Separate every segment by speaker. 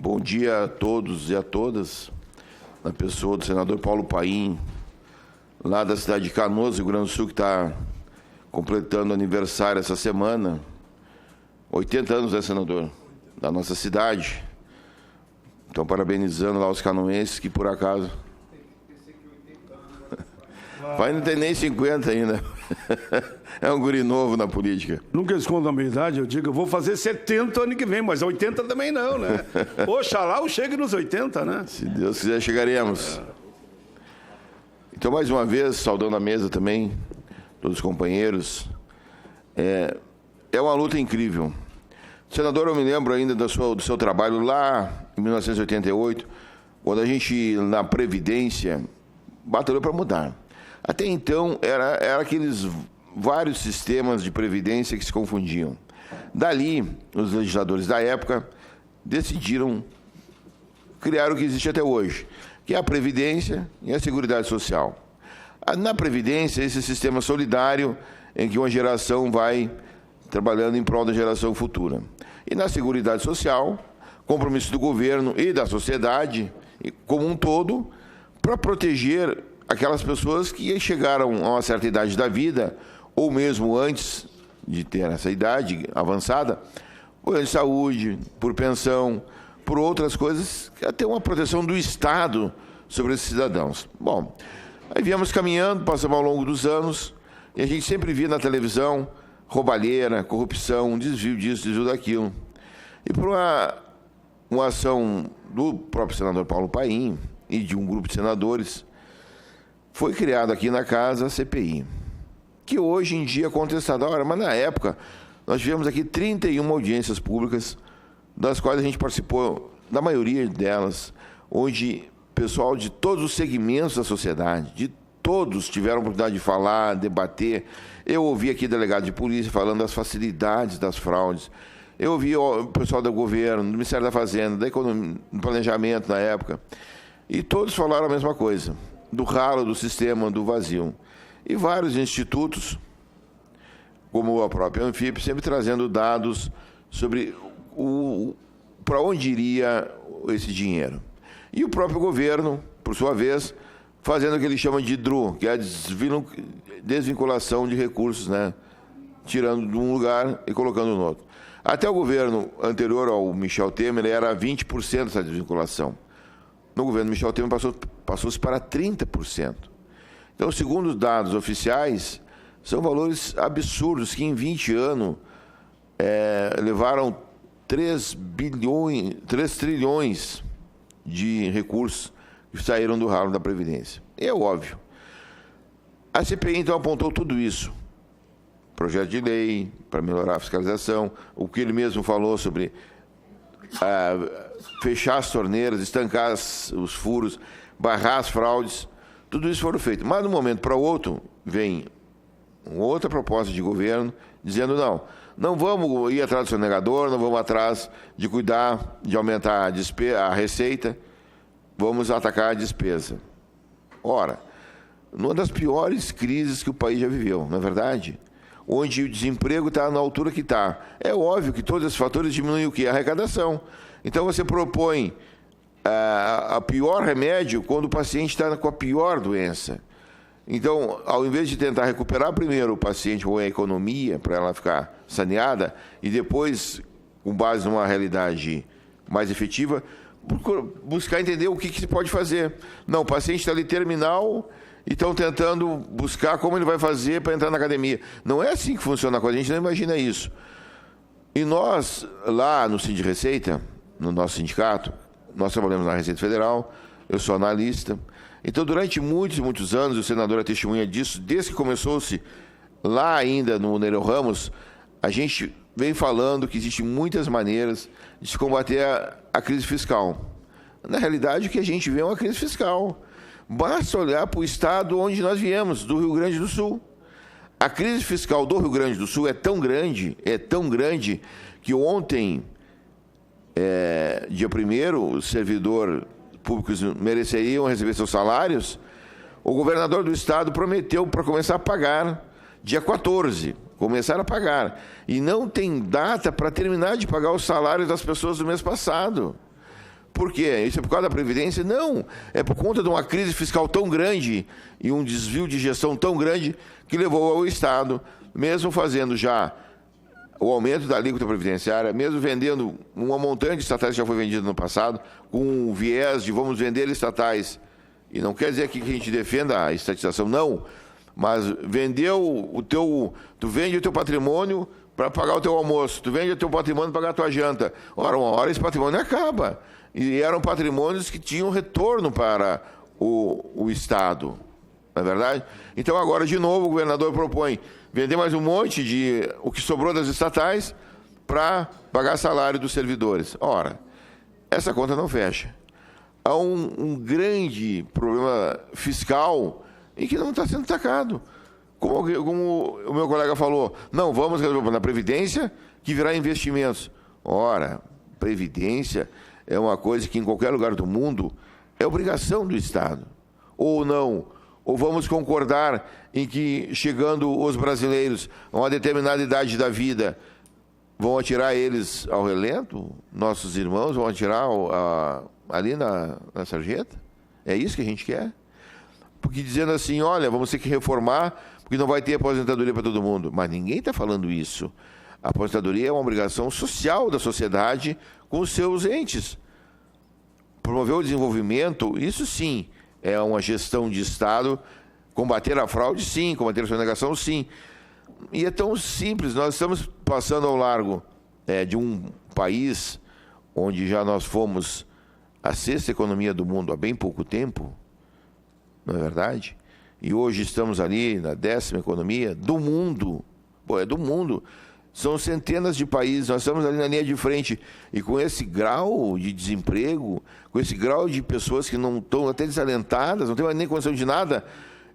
Speaker 1: Bom dia a todos e a todas, na pessoa do senador Paulo Paim, lá da cidade de Canoas, Rio Grande do Sul, que está completando aniversário essa semana. 80 anos, né, senador? Da nossa cidade. Então, parabenizando lá os canoenses que, por acaso... Pai não tem nem 50 ainda. É um guri novo na política.
Speaker 2: Nunca escondo a minha idade, eu digo, eu vou fazer 70 ano que vem, mas 80 também não, né? Oxalá eu chegue nos 80, né?
Speaker 1: Se Deus quiser, chegaremos. Então, mais uma vez, saudando a mesa também, todos os companheiros. É uma luta incrível. Senador, eu me lembro ainda do seu trabalho lá em 1988, quando a gente, na Previdência, batalhou para mudar. Até então, era aqueles vários sistemas de previdência que se confundiam. Dali, os legisladores da época decidiram criar o que existe até hoje, que é a Previdência e a Seguridade Social. Na Previdência, esse sistema solidário em que uma geração vai trabalhando em prol da geração futura. E na Seguridade Social, compromisso do governo e da sociedade como um todo para proteger aquelas pessoas que chegaram a uma certa idade da vida, ou mesmo antes de ter essa idade avançada, por saúde, por pensão, por outras coisas, até uma proteção do Estado sobre esses cidadãos. Bom, aí viemos caminhando, passamos ao longo dos anos, e a gente sempre via na televisão roubalheira, corrupção, desvio disso, desvio daquilo. E por uma ação do próprio senador Paulo Paim e de um grupo de senadores, foi criado aqui na casa a CPI, que hoje em dia é contestada. Ora, mas na época, nós tivemos aqui 31 audiências públicas, das quais a gente participou, da maioria delas, onde pessoal de todos os segmentos da sociedade, de todos tiveram a oportunidade de falar, debater. Eu ouvi aqui delegado de polícia falando das facilidades das fraudes. Eu ouvi o pessoal do governo, do Ministério da Fazenda, da Economia, do Planejamento na época. E todos falaram a mesma coisa, do ralo do sistema, do vazio. E vários institutos, como a própria Anfip, sempre trazendo dados sobre para onde iria esse dinheiro. E o próprio governo, por sua vez, fazendo o que ele chama de DRU, que é a desvinculação de recursos, né? Tirando de um lugar e colocando no outro. Até o governo anterior ao Michel Temer era 20% essa desvinculação. No governo Michel Temer passou-se para 30%. Então, segundo os dados oficiais, são valores absurdos que em 20 anos levaram 3 trilhões de recursos que saíram do ralo da Previdência. É óbvio. A CPI, então, apontou tudo isso. Projeto de lei para melhorar a fiscalização, o que ele mesmo falou sobre fechar as torneiras, estancar os furos, barrar as fraudes, tudo isso foram feito. Mas, de um momento para o outro, vem outra proposta de governo dizendo não vamos ir atrás do sonegador, não vamos atrás de cuidar, de aumentar a receita, vamos atacar a despesa. Ora, numa das piores crises que o país já viveu, não é verdade? Onde o desemprego está na altura que está. É óbvio que todos esses fatores diminuem o quê? A arrecadação. Então você propõe a pior remédio quando o paciente está com a pior doença. Então, ao invés de tentar recuperar primeiro o paciente ou a economia para ela ficar saneada e depois, com base numa realidade mais efetiva, buscar entender o que se pode fazer. Não, o paciente está ali terminal e estão tentando buscar como ele vai fazer para entrar na academia. Não é assim que funciona a coisa, a gente não imagina isso. E nós, lá no Sind Receita, no nosso sindicato, nós trabalhamos na Receita Federal, eu sou analista. Então, durante muitos e muitos anos, o senador é testemunha disso, desde que começou-se lá ainda no Nereu Ramos, a gente vem falando que existem muitas maneiras de se combater a crise fiscal. Na realidade, o que a gente vê é uma crise fiscal. Basta olhar para o estado onde nós viemos, do Rio Grande do Sul. A crise fiscal do Rio Grande do Sul é tão grande, que ontem, dia 1º, os servidores públicos mereceriam receber seus salários. O governador do estado prometeu para começar a pagar dia 14, começar a pagar. E não tem data para terminar de pagar os salários das pessoas do mês passado. Por quê? Isso é por causa da Previdência? Não. É por conta de uma crise fiscal tão grande e um desvio de gestão tão grande que levou ao Estado, mesmo fazendo já o aumento da alíquota previdenciária, mesmo vendendo uma montante de estatais que já foi vendida no passado, com um viés de vamos vender estatais. E não quer dizer aqui que a gente defenda a estatização, não. Mas vendeu tu vende o teu patrimônio para pagar o teu almoço, tu vende o teu patrimônio para pagar a tua janta. Ora, uma hora esse patrimônio acaba. E eram patrimônios que tinham retorno para o Estado, não é verdade? Então agora, de novo, o governador propõe vender mais um monte de o que sobrou das estatais para pagar salário dos servidores. Ora, essa conta não fecha. Há um grande problema fiscal e que não está sendo atacado. Como o meu colega falou, não, vamos resolver na Previdência que virá investimentos. Ora, Previdência é uma coisa que em qualquer lugar do mundo é obrigação do Estado. Ou não. Ou vamos concordar em que, chegando os brasileiros a uma determinada idade da vida, vão atirar eles ao relento? Nossos irmãos vão atirar ali na sarjeta? É isso que a gente quer? Porque dizendo assim, olha, vamos ter que reformar, porque não vai ter aposentadoria para todo mundo. Mas ninguém está falando isso. A aposentadoria é uma obrigação social da sociedade com os seus entes. Promover o desenvolvimento, isso sim, é uma gestão de Estado. Combater a fraude, sim. Combater a sonegação, sim. E é tão simples. Nós estamos passando ao largo de um país onde já nós fomos a 6ª economia do mundo há bem pouco tempo, não é verdade? E hoje estamos ali na 10ª economia do mundo. Pô, é do mundo. São centenas de países, nós estamos ali na linha de frente. E com esse grau de desemprego, com esse grau de pessoas que não estão até desalentadas, não tem mais nem condição de nada.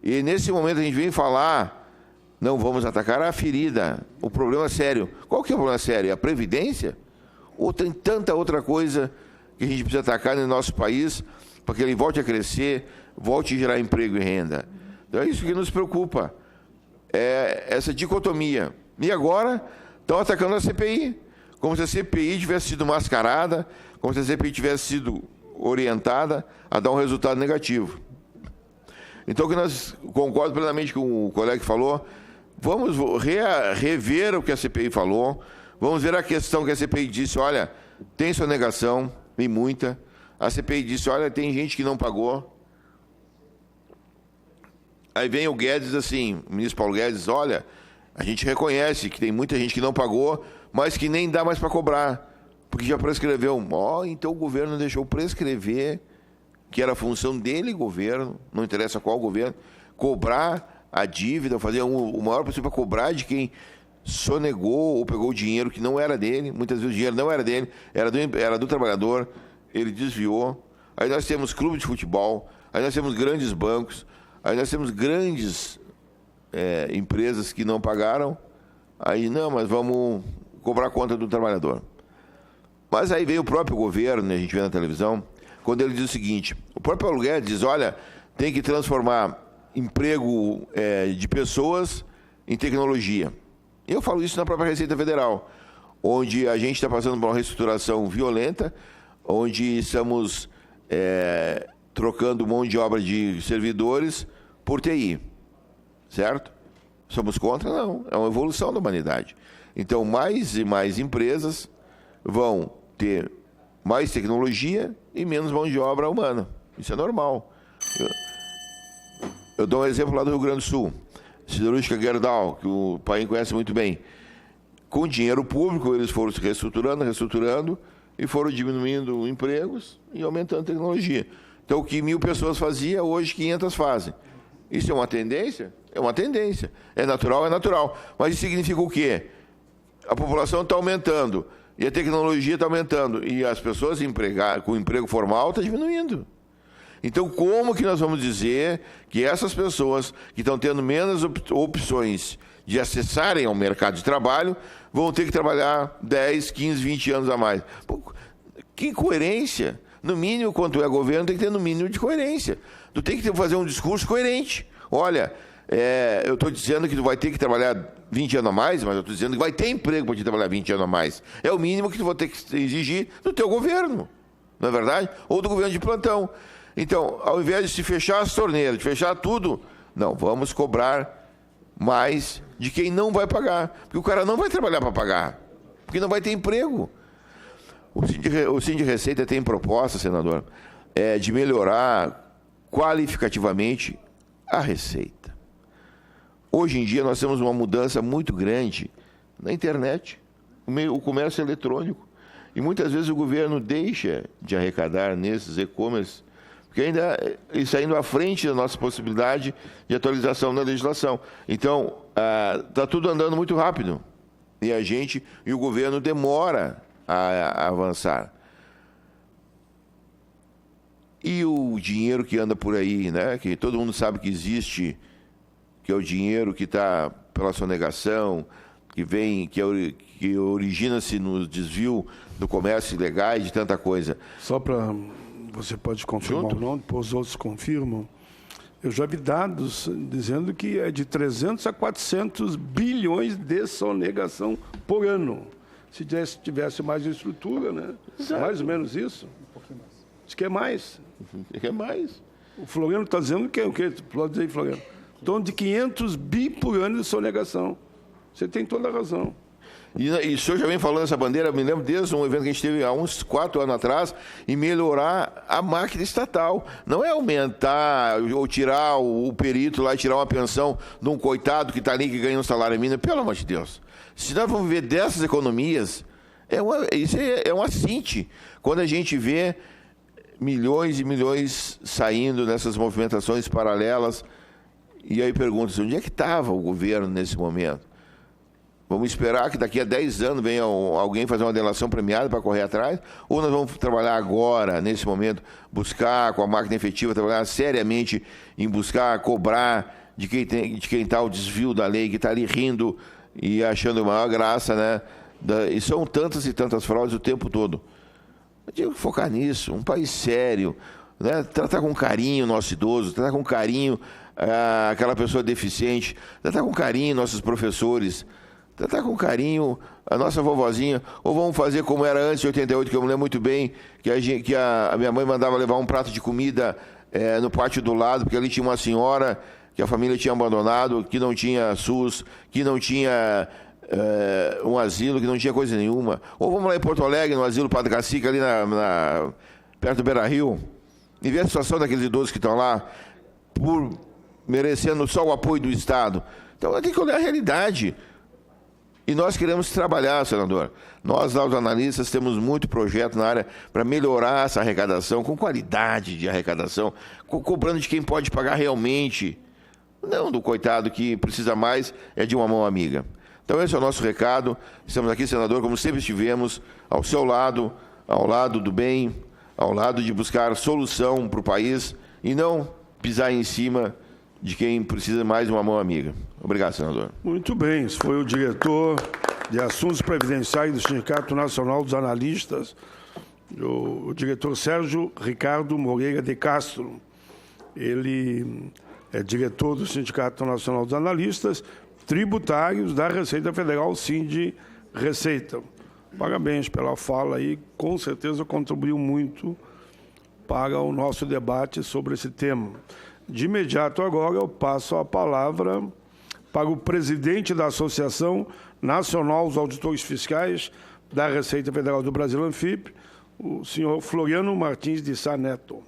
Speaker 1: E nesse momento a gente vem falar, não vamos atacar a ferida, o problema sério. Qual que é o problema sério? É a Previdência? Ou tem tanta outra coisa que a gente precisa atacar no nosso país para que ele volte a crescer, volte a gerar emprego e renda? Então é isso que nos preocupa, é essa dicotomia. E agora estão atacando a CPI, como se a CPI tivesse sido mascarada, como se a CPI tivesse sido orientada a dar um resultado negativo. Então, que nós concordo plenamente com o colega que falou, vamos rever o que a CPI falou, vamos ver a questão que a CPI disse, olha, tem sonegação, tem muita. A CPI disse, olha, tem gente que não pagou. Aí vem o Guedes assim, o ministro Paulo Guedes, olha, a gente reconhece que tem muita gente que não pagou, mas que nem dá mais para cobrar, porque já prescreveu. Então o governo deixou prescrever, que era a função dele, governo, não interessa qual governo, cobrar a dívida, fazer o maior possível para cobrar de quem sonegou ou pegou o dinheiro que não era dele. Muitas vezes o dinheiro não era dele, era do trabalhador, ele desviou. Aí nós temos clube de futebol, aí nós temos grandes bancos, aí nós temos grandes empresas que não pagaram. Aí, não, mas vamos cobrar a conta do trabalhador. Mas aí veio o próprio governo, né, a gente vê na televisão, quando ele diz o seguinte, o próprio Paulo Guedes diz, olha, tem que transformar emprego de pessoas em tecnologia. Eu falo isso na própria Receita Federal, onde a gente está passando por uma reestruturação violenta, onde estamos trocando mão de obra de servidores por TI, certo? Somos contra? Não, é uma evolução da humanidade. Então, mais e mais empresas vão ter mais tecnologia e menos mão de obra humana. Isso é normal. Eu dou um exemplo lá do Rio Grande do Sul. Siderúrgica Gerdau, que o Paim conhece muito bem. Com dinheiro público, eles foram se reestruturando e foram diminuindo empregos e aumentando a tecnologia. Então, o que 1.000 pessoas faziam, hoje 500 fazem. Isso é uma tendência? É uma tendência. É natural? É natural. Mas isso significa o quê? A população está aumentando e a tecnologia está aumentando e as pessoas com emprego formal estão diminuindo. Então, como que nós vamos dizer que essas pessoas que estão tendo menos opções de acessarem ao mercado de trabalho vão ter que trabalhar 10, 15, 20 anos a mais? Pô, que incoerência! No mínimo, quanto é governo, tem que ter no mínimo de coerência. Tu tem que fazer um discurso coerente. Olha, eu estou dizendo que tu vai ter que trabalhar 20 anos a mais, mas eu estou dizendo que vai ter emprego para te trabalhar 20 anos a mais. É o mínimo que tu vai ter que exigir do teu governo. não é verdade? Ou do governo de plantão. Então, ao invés de se fechar as torneiras, de fechar tudo, não, vamos cobrar mais de quem não vai pagar. Porque o cara não vai trabalhar para pagar, porque não vai ter emprego. O Sind Receita tem proposta, senador, de melhorar qualificativamente a receita. Hoje em dia nós temos uma mudança muito grande na internet, o comércio eletrônico. E muitas vezes o governo deixa de arrecadar nesses e-commerce, porque ainda está indo à frente da nossa possibilidade de atualização da legislação. Então, está tudo andando muito rápido. E o governo demora a avançar. E o dinheiro que anda por aí, né, que todo mundo sabe que existe, que é o dinheiro que está pela sonegação, que origina-se no desvio do comércio ilegal e de tanta coisa.
Speaker 2: Só para... Você pode confirmar o nome, depois os outros confirmam. Eu já vi dados dizendo que é de 300 a 400 bilhões de sonegação por ano. Se tivesse mais estrutura, né? Exato. Mais ou menos isso. Um pouquinho mais. Diz que é mais.
Speaker 1: É mais.
Speaker 2: O Floriano está dizendo que é o quê? Pode dizer aí, Floriano. Em torno de 500 bi por ano de sonegação. Você tem toda a razão.
Speaker 1: E o senhor já vem falando essa bandeira, me lembro desde um evento que a gente teve há uns 4 anos atrás, e melhorar a máquina estatal. Não é aumentar ou tirar o perito lá e tirar uma pensão de um coitado que está ali que ganha um salário mínimo. Pelo amor de Deus. Se nós vamos viver dessas economias, isso é um assinte. Quando a gente vê milhões e milhões saindo nessas movimentações paralelas, e aí pergunta-se, onde é que estava o governo nesse momento? Vamos esperar que daqui a 10 anos venha alguém fazer uma delação premiada para correr atrás? Ou nós vamos trabalhar agora, nesse momento, buscar com a máquina efetiva, trabalhar seriamente em buscar cobrar de quem está o desvio da lei, que está ali rindo e achando a maior graça, né? E são tantas e tantas fraudes o tempo todo. Eu tenho que focar nisso, um país sério, né? Tratar com carinho o nosso idoso, tratar com carinho aquela pessoa deficiente, tratar com carinho nossos professores, tratar com carinho a nossa vovozinha, ou vamos fazer como era antes de 88, que eu me lembro muito bem, que a minha mãe mandava levar um prato de comida no pátio do lado, porque ali tinha uma senhora que a família tinha abandonado, que não tinha SUS, que não tinha um asilo, que não tinha coisa nenhuma. Ou vamos lá em Porto Alegre, no asilo Padre Cacique, ali perto do Beira-Rio, e ver a situação daqueles idosos que estão lá, merecendo só o apoio do Estado. Então, tem que olhar a realidade. E nós queremos trabalhar, senador. Nós, lá, os analistas, temos muito projeto na área para melhorar essa arrecadação, com qualidade de arrecadação, cobrando de quem pode pagar realmente, não do coitado que precisa mais, é de uma mão amiga. Então, esse é o nosso recado. Estamos aqui, senador, como sempre estivemos, ao seu lado, ao lado do bem, ao lado de buscar solução para o país e não pisar em cima de quem precisa mais de uma mão amiga. Obrigado, senador.
Speaker 2: Muito bem. Esse foi o diretor de Assuntos Previdenciais do Sindicato Nacional dos Analistas, o diretor Sérgio Ricardo Moreira de Castro. Ele é diretor do Sindicato Nacional dos Analistas Tributários da Receita Federal, Sind Receita. Parabéns pela fala aí, com certeza contribuiu muito para o nosso debate sobre esse tema. De imediato agora eu passo a palavra para o presidente da Associação Nacional dos Auditores Fiscais da Receita Federal do Brasil, ANFIP, o senhor Floriano Martins de Sá Neto.